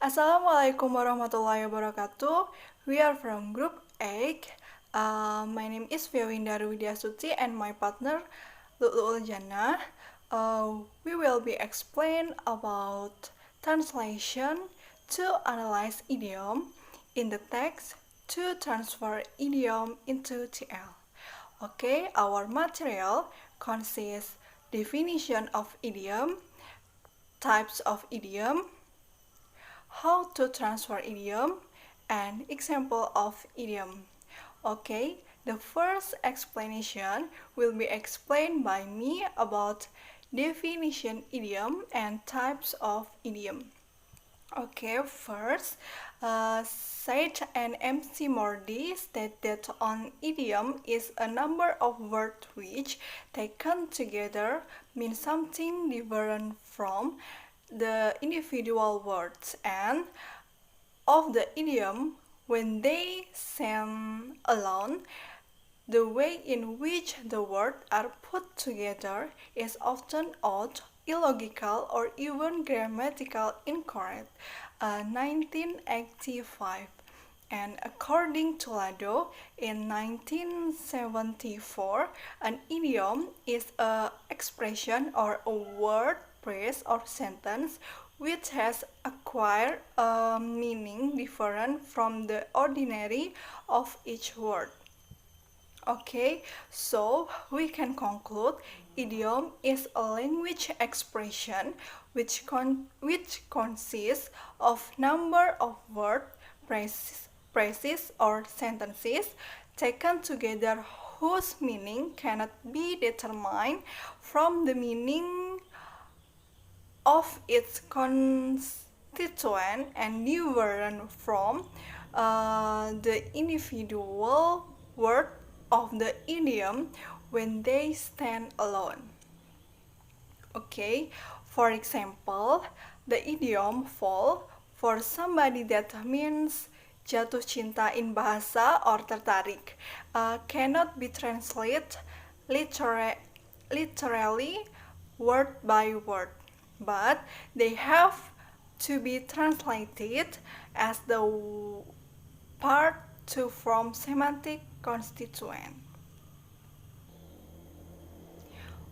Assalamualaikum warahmatullahi wabarakatuh. We are from Group 8. My name is Viawinda Widyasuti and my partner Lu'lu'ul Jannah. We will be explain about translation to analyze idiom in the text to transfer idiom into TL. Okay, our material consists definition of idiom, types of idiom, how to transfer idiom, and example of idiom. Okay, the first explanation will be explained by me about definition idiom and types of idiom. Okay, first, Said and MC Mordi state that an idiom is a number of words which, taken together, mean something different from the individual words, and of the idiom when they stand alone. The way in which the words are put together is often odd, illogical, or even grammatically incorrect. 1985. And according to Lado, in 1974, an idiom is an expression or a word, phrase, or sentence which has acquired a meaning different from the ordinary of each word. Okay, so we can conclude idiom is a language expression which consists of number of words, phrases or sentences taken together whose meaning cannot be determined from the meaning of its constituent and different from the individual word of the idiom when they stand alone. Okay, for example, the idiom fall for somebody that means jatuh cinta in bahasa or tertarik cannot be translated literally word by word, but they have to be translated as the part to form semantic constituent.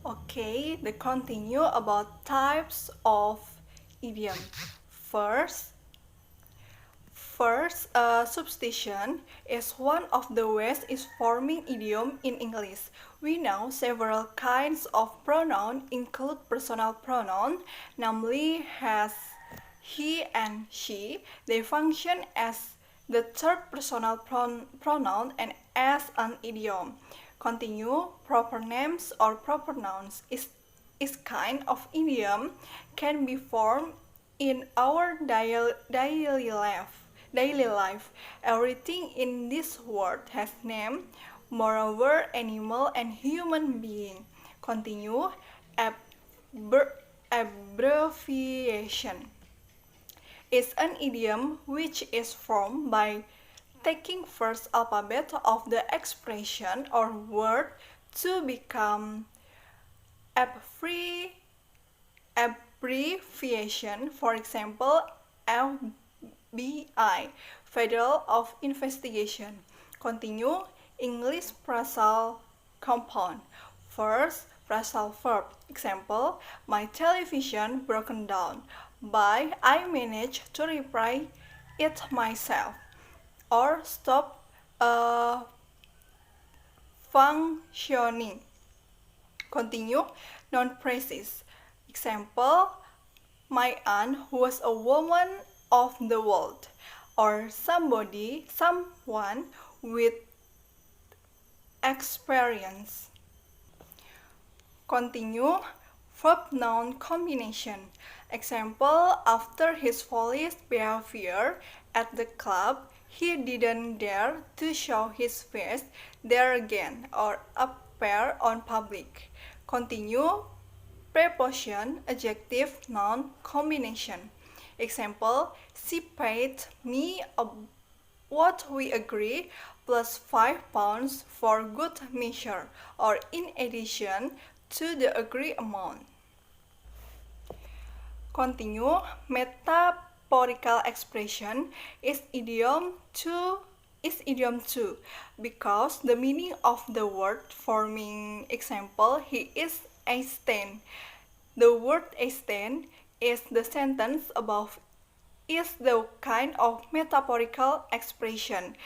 Okay, the continue about types of idiom. First, substitution is one of the ways is forming idiom in English. We know several kinds of pronoun include personal pronoun, namely has, he, and she. They function as the third personal pronoun and as an idiom. Continue, proper names or proper nouns is kind of idiom can be formed in our daily life. Everything in this world has name, moreover animal and human being. Continue, abbreviation is an idiom which is formed by taking first alphabet of the expression or word to become abbreviation. For example, FBI, Federal of Investigation. Continue, English phrasal compound. First, phrasal verb. Example, my television broken down, but I managed to repair it myself. Or stop functioning. Continue, non-phrases. Example, my aunt was a woman of the world, or someone with experience. Continue, verb-noun combination. Example, after his foolish behavior at the club, he didn't dare to show his face there again or appear on public. Continue, preposition, adjective, noun combination. Example, she paid me what we agree plus £5 for good measure or in addition to the agreed amount. Continue, metaphorical expression is idiom too because the meaning of the word forming example he is a stain. The word a stain is the sentence above is the kind of metaphorical expression.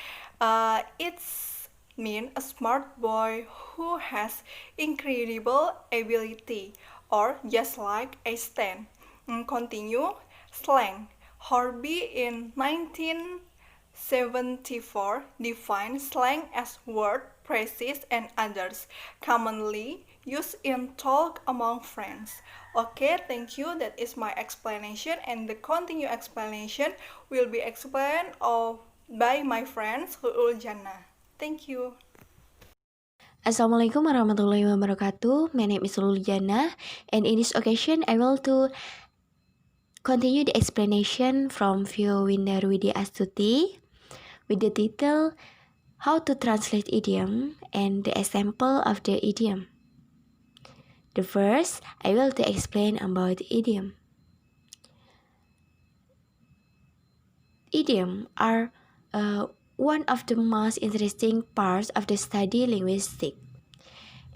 It's mean a smart boy who has incredible ability or just like a stain. Continue slang. Horby in 1974 defined slang as word, phrases, and others commonly used in talk among friends. Okay, thank you. That is my explanation, and the continued explanation will be explained by my friends Huul Jannah. Thank you. Assalamualaikum warahmatullahi wabarakatuh. My name is Luliana, and in this occasion, I will to continue the explanation from Vio Windarwidi Astuti with the title How to Translate Idiom and the example of the idiom. The first, I will to explain about idiom. Idiom are one of the most interesting parts of the study linguistics.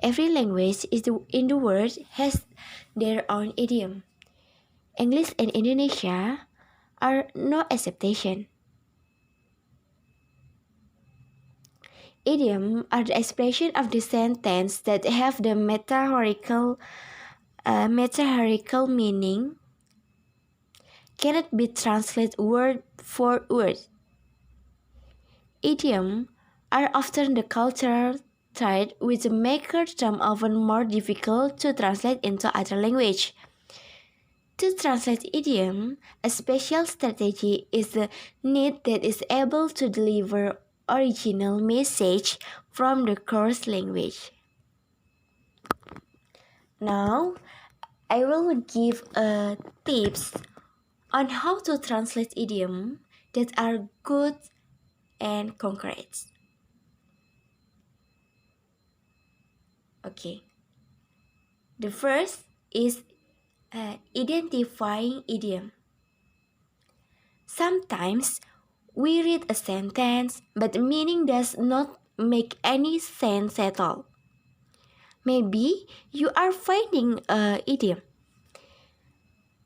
Every language in the world has their own idiom. English and Indonesia are no exception. Idiom are the expression of the sentence that have the metaphorical meaning, cannot be translated word for word. Idiom are often the cultural trait which make them often more difficult to translate into other language. To translate idiom, a special strategy is the need that is able to deliver original message from the course language. Now, I will give tips on how to translate idiom that are good and concrete. Okay. The first is identifying idiom. Sometimes we read a sentence, but the meaning does not make any sense at all. Maybe you are finding an idiom.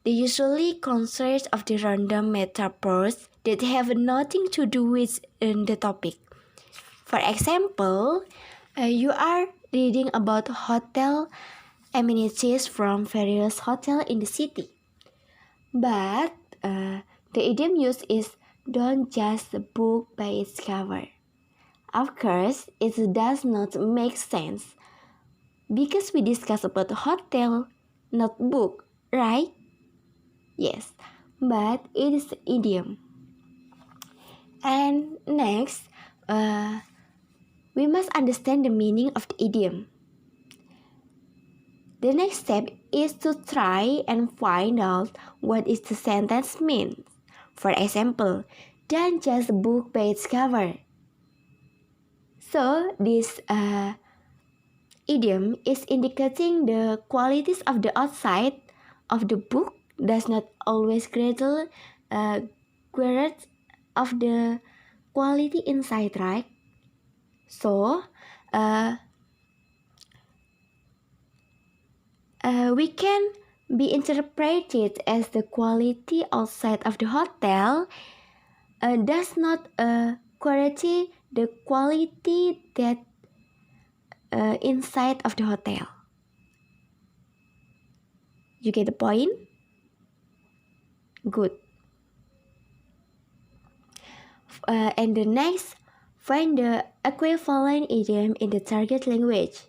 They usually consist of the random metaphors that have nothing to do with the topic. For example, you are reading about hotel amenities from various hotels in the city. But the idiom used is don't just book by its cover. Of course, it does not make sense because we discuss about hotel, not book, right? Yes, but it is idiom. And next, we must understand the meaning of the idiom. The next step is to try and find out what is the sentence means. For example, don't just book by its cover. So this idiom is indicating the qualities of the outside of the book does not always greater of the quality inside, right? So we can be interpreted as the quality outside of the hotel does not guarantee the quality that inside of the hotel. You get the point? Good. And the next, find the equivalent idiom in the target language.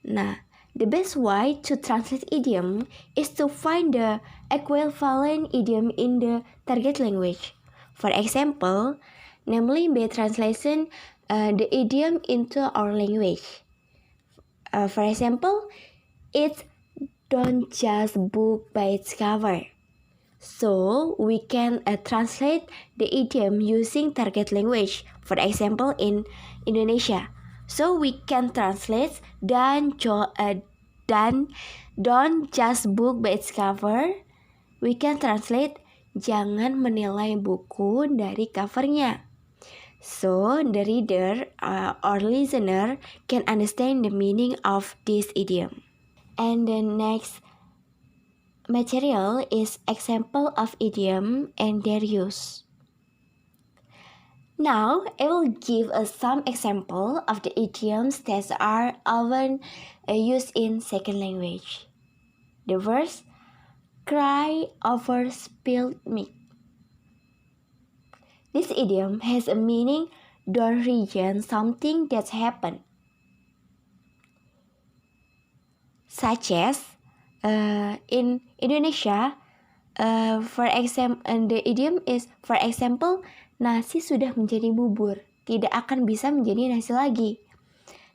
Nah, the best way to translate idiom is to find the equivalent idiom in the target language. For example, namely by translation the idiom into our language. For example, it's don't just book by its cover. So we can translate the idiom using target language. For example, in Indonesia. So we can translate don't just book by its cover. We can translate Jangan menilai buku dari covernya. So, the reader or listener can understand the meaning of this idiom. And the next material is example of idiom and their use. Now, I will give some example of the idioms that are often used in second language. The first, cry over spilled milk. This idiom has a meaning don't reject something that's happened. Such as in Indonesia, for example, the idiom is, for example, nasi sudah menjadi bubur, tidak akan bisa menjadi nasi lagi.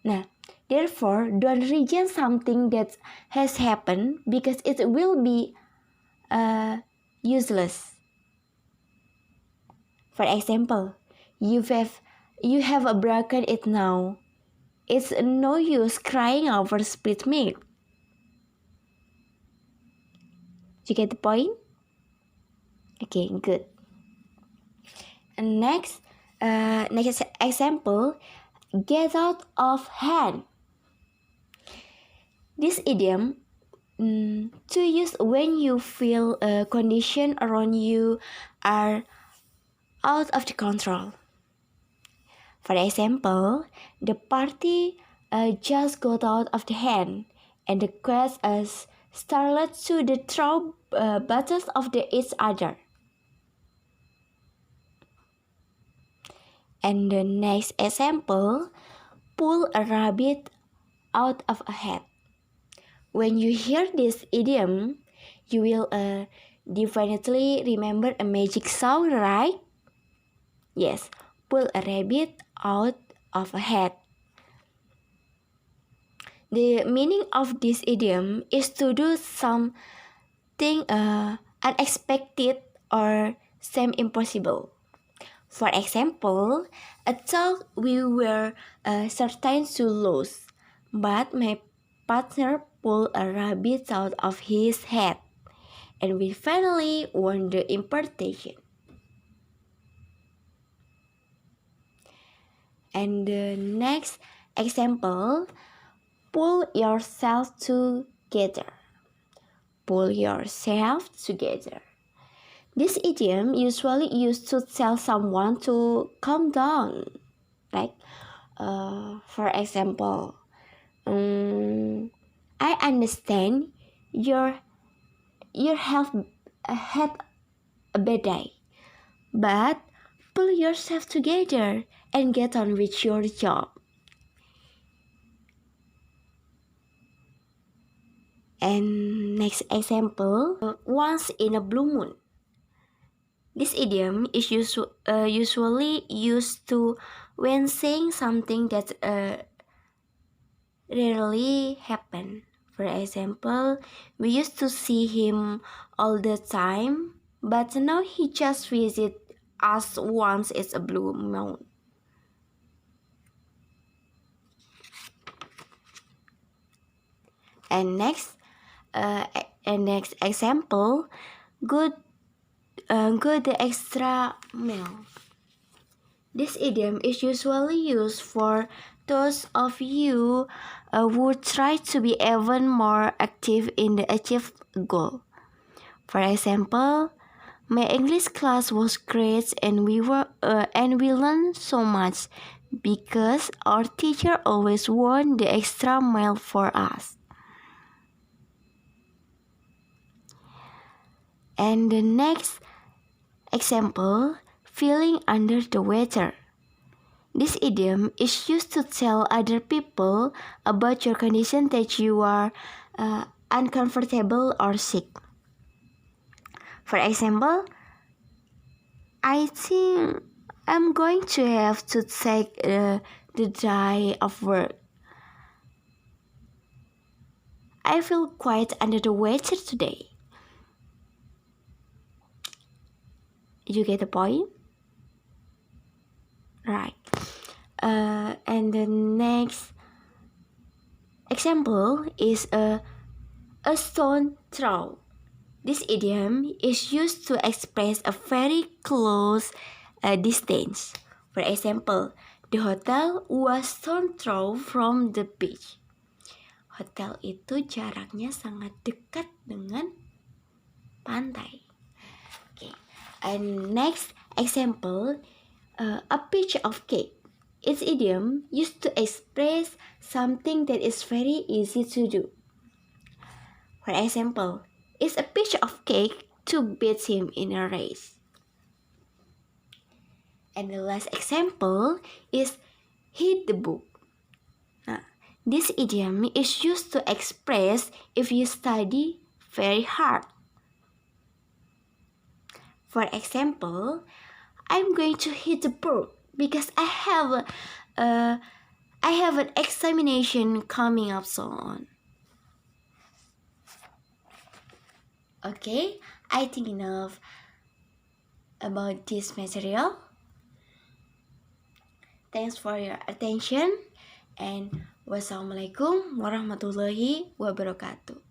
Nah, therefore, don't reject something that has happened because it will be useless. For example, you have broken it now. It's no use crying over spilled milk. You get the point? Okay, good. And next example, get out of hand. This idiom to use when you feel a condition around you are out of the control. For example, the party just got out of the hand, and the guests started to throw bottles of each other. And the next example, pull a rabbit out of a hat. When you hear this idiom, you will definitely remember a magic sound, right? Yes, pull a rabbit out of a hat. The meaning of this idiom is to do something unexpected or seem impossible. For example, a talk we were certain to lose, but my partner pulled a rabbit out of his hat, and we finally won the importation. And the next example, pull yourself together. Pull yourself together. This idiom usually used to tell someone to calm down. Like, for example, I understand you have had a bad day, but pull yourself together and get on with your job. And next example, once in a blue moon. This idiom is usually used to when saying something that rarely happen. For example, we used to see him all the time, but now he just visits us once it's a blue moon. And next example, good the extra mile. This idiom is usually used for those of you who try to be even more active in the achieved goal. For example, my English class was great and we learned so much because our teacher always went the extra mile for us. And the next example, feeling under the weather. This idiom is used to tell other people about your condition that you are uncomfortable or sick. For example, I think I'm going to have to take the day off work. I feel quite under the weather today. You get the point? Right. And the next example is a stone throw. This idiom is used to express a very close distance. For example, the hotel was stone throw from the beach. Hotel itu jaraknya sangat dekat dengan pantai. Okay. And next example, a piece of cake. Its idiom used to express something that is very easy to do. For example, it's a piece of cake to beat him in a race. And the last example is hit the book. Now, this idiom is used to express if you study very hard. For example, I'm going to hit the book because I have an examination coming up soon. Okay, I think enough about this material. Thanks for your attention and wassalamualaikum warahmatullahi wabarakatuh.